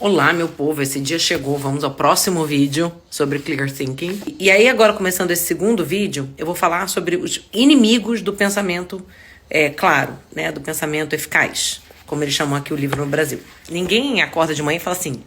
Olá, meu povo, esse dia chegou, vamos ao próximo vídeo sobre Clear Thinking. E aí, agora, começando esse segundo vídeo, eu vou falar sobre os inimigos do pensamento claro, né, do pensamento eficaz, como eles chamam aqui o livro no Brasil. Ninguém acorda de manhã e fala assim,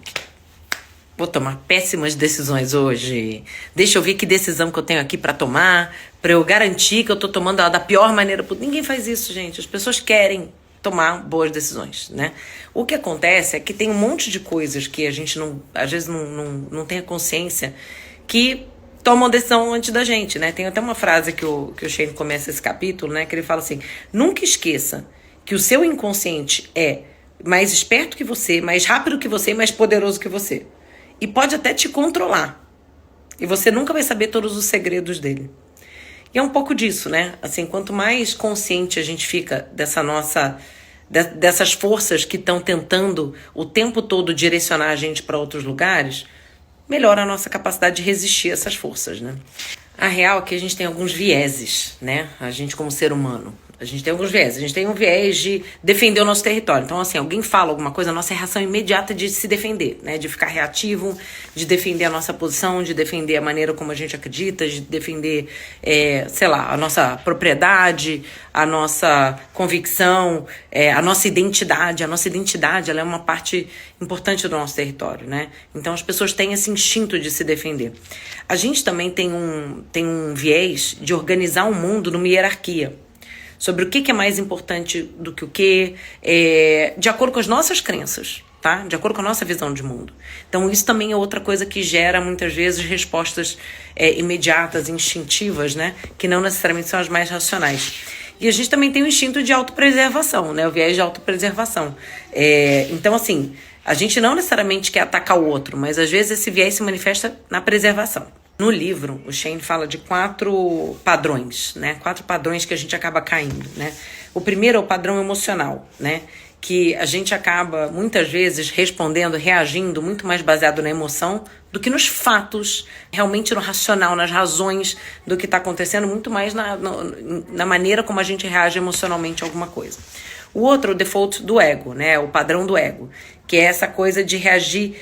vou tomar péssimas decisões hoje, deixa eu ver que decisão que eu tenho aqui pra tomar, pra eu garantir que eu tô tomando ela da pior maneira possível. Ninguém faz isso, gente, as pessoas querem tomar boas decisões, né? O que acontece é que tem um monte de coisas que a gente não, às vezes não tem a consciência que tomam decisão antes da gente, né? Tem até uma frase que o Shane começa esse capítulo, né? Que ele fala assim, nunca esqueça que o seu inconsciente é mais esperto que você, mais rápido que você e mais poderoso que você. E pode até te controlar. E você nunca vai saber todos os segredos dele. E é um pouco disso, né? Assim, quanto mais consciente a gente fica dessas forças que estão tentando o tempo todo direcionar a gente para outros lugares, melhora a nossa capacidade de resistir a essas forças, né? A real é que a gente tem alguns vieses, né? A gente como ser humano. A gente tem alguns vieses. A gente tem um viés de defender o nosso território. Então, assim, alguém fala alguma coisa, a nossa reação imediata é de se defender, né? De ficar reativo, de defender a nossa posição, de defender a maneira como a gente acredita, de defender, sei lá, a nossa propriedade, a nossa convicção, a nossa identidade. A nossa identidade, ela é uma parte importante do nosso território, né? Então, as pessoas têm esse instinto de se defender. A gente também tem um viés de organizar o mundo numa hierarquia. Sobre o que é mais importante do que o que, de acordo com as nossas crenças, tá? De acordo com a nossa visão de mundo. Então, isso também é outra coisa que gera, muitas vezes, respostas imediatas, instintivas, né? Que não necessariamente são as mais racionais. E a gente também tem o instinto de autopreservação, né? O viés de autopreservação. Então, assim, a gente não necessariamente quer atacar o outro, mas às vezes esse viés se manifesta na preservação. No livro, o Shane fala de 4 padrões, né? 4 padrões que a gente acaba caindo, né? O primeiro é o padrão emocional, né? Que a gente acaba, muitas vezes, respondendo, reagindo muito mais baseado na emoção do que nos fatos, realmente no racional, nas razões do que está acontecendo, muito mais na maneira como a gente reage emocionalmente a alguma coisa. O outro, o default do ego, né? O padrão do ego, que é essa coisa de reagir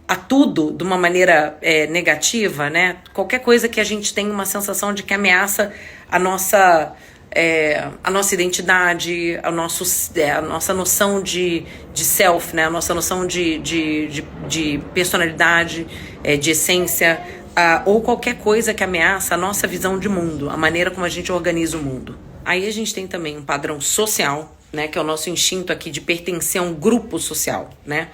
a tudo de uma maneira negativa, né? Qualquer coisa que a gente tenha uma sensação de que ameaça a nossa identidade, a nossa noção de self, né? A nossa noção de personalidade, de essência, ou qualquer coisa que ameaça a nossa visão de mundo, a maneira como a gente organiza o mundo. Aí a gente tem também um padrão social, né? Que é o nosso instinto aqui de pertencer a um grupo social, né?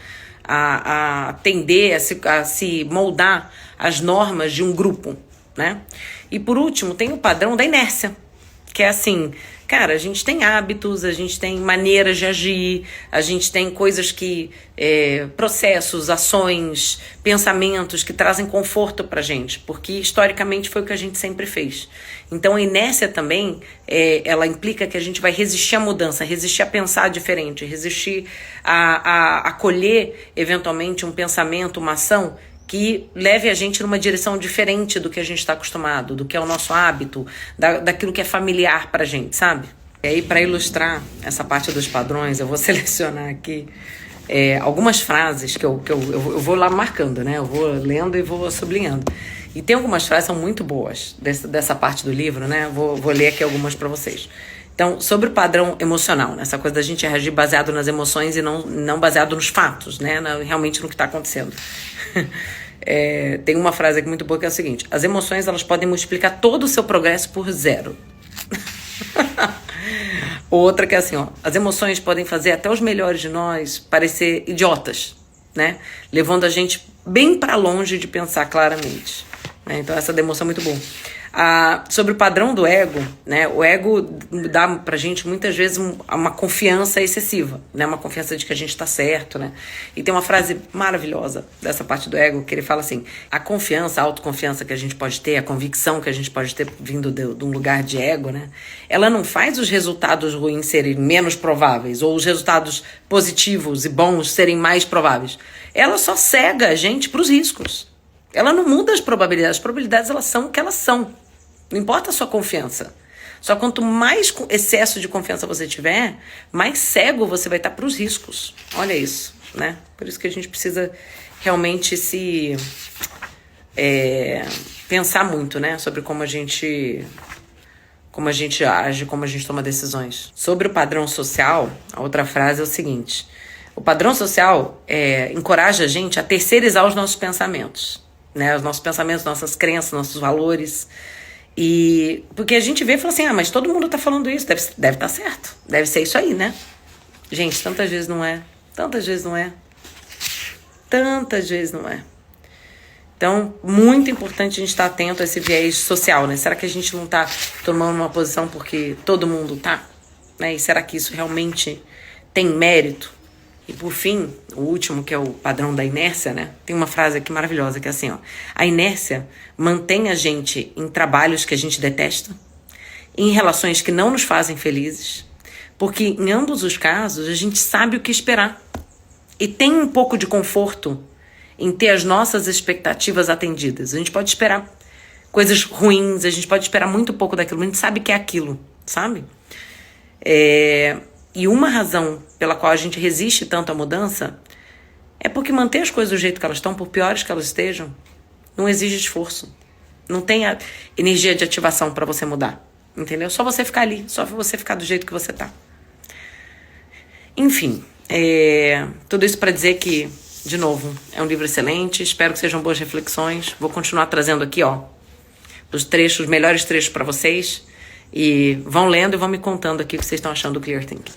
A tender a se moldar às normas de um grupo, né? E por último, tem o padrão da inércia, que é assim, cara, a gente tem hábitos, a gente tem maneiras de agir, a gente tem coisas que, processos, ações, pensamentos que trazem conforto pra gente, porque historicamente foi o que a gente sempre fez. Então a inércia também, ela implica que a gente vai resistir à mudança, resistir a pensar diferente, resistir a acolher eventualmente um pensamento, uma ação que leve a gente numa direção diferente do que a gente está acostumado, do que é o nosso hábito, daquilo que é familiar pra gente, sabe? E aí, para ilustrar essa parte dos padrões, eu vou selecionar aqui algumas frases que eu vou lá marcando, né? Eu vou lendo e vou sublinhando. E tem algumas frases que são muito boas dessa parte do livro, né? Vou ler aqui algumas para vocês. Então, sobre o padrão emocional, né? Essa coisa da gente reagir baseado nas emoções e não baseado nos fatos, né? Realmente no que está acontecendo. Tem uma frase aqui muito boa que é o seguinte: as emoções, elas podem multiplicar todo o seu progresso por 0. Outra que é assim, ó: as emoções podem fazer até os melhores de nós parecer idiotas, né? Levando a gente bem para longe de pensar claramente, né? Então essa emoção é muito boa. Sobre o padrão do ego, né? O ego dá pra gente muitas vezes uma confiança excessiva, né? Uma confiança de que a gente tá certo, né? E tem uma frase maravilhosa dessa parte do ego que ele fala assim: a confiança, a autoconfiança que a gente pode ter, a convicção que a gente pode ter vindo de um lugar de ego, né? Ela não faz os resultados ruins serem menos prováveis ou os resultados positivos e bons serem mais prováveis. Ela só cega a gente pros riscos. Ela não muda as probabilidades elas são o que elas são. Não importa a sua confiança. Só quanto mais excesso de confiança você tiver, mais cego você vai estar para os riscos. Olha isso. né? Por isso que a gente precisa realmente pensar muito, né? Sobre como a gente age, como a gente toma decisões. Sobre o padrão social, a outra frase é o seguinte: o padrão social encoraja a gente a terceirizar os nossos pensamentos, né? Os nossos pensamentos, nossas crenças, nossos valores. E porque a gente vê e fala assim, mas todo mundo tá falando isso, deve estar certo, deve ser isso aí, né? Gente, tantas vezes não é, tantas vezes não é, tantas vezes não é. Então, muito importante a gente estar atento a esse viés social, né? Será que a gente não tá tomando uma posição porque todo mundo tá? Né? E será que isso realmente tem mérito? E por fim, o último, que é o padrão da inércia, né? Tem uma frase aqui maravilhosa que é assim, ó: a inércia mantém a gente em trabalhos que a gente detesta, em relações que não nos fazem felizes, porque em ambos os casos a gente sabe o que esperar e tem um pouco de conforto em ter as nossas expectativas atendidas. A gente pode esperar coisas ruins, a gente pode esperar muito pouco daquilo, mas a gente sabe que é aquilo, sabe? E uma razão pela qual a gente resiste tanto à mudança é porque manter as coisas do jeito que elas estão, por piores que elas estejam, não exige esforço. Não tem a energia de ativação para você mudar, entendeu? Só você ficar ali, só você ficar do jeito que você tá. Enfim, tudo isso para dizer que, de novo, é um livro excelente, espero que sejam boas reflexões. Vou continuar trazendo aqui, os melhores trechos para vocês. E vão lendo e vão me contando aqui o que vocês estão achando do Clear Thinking.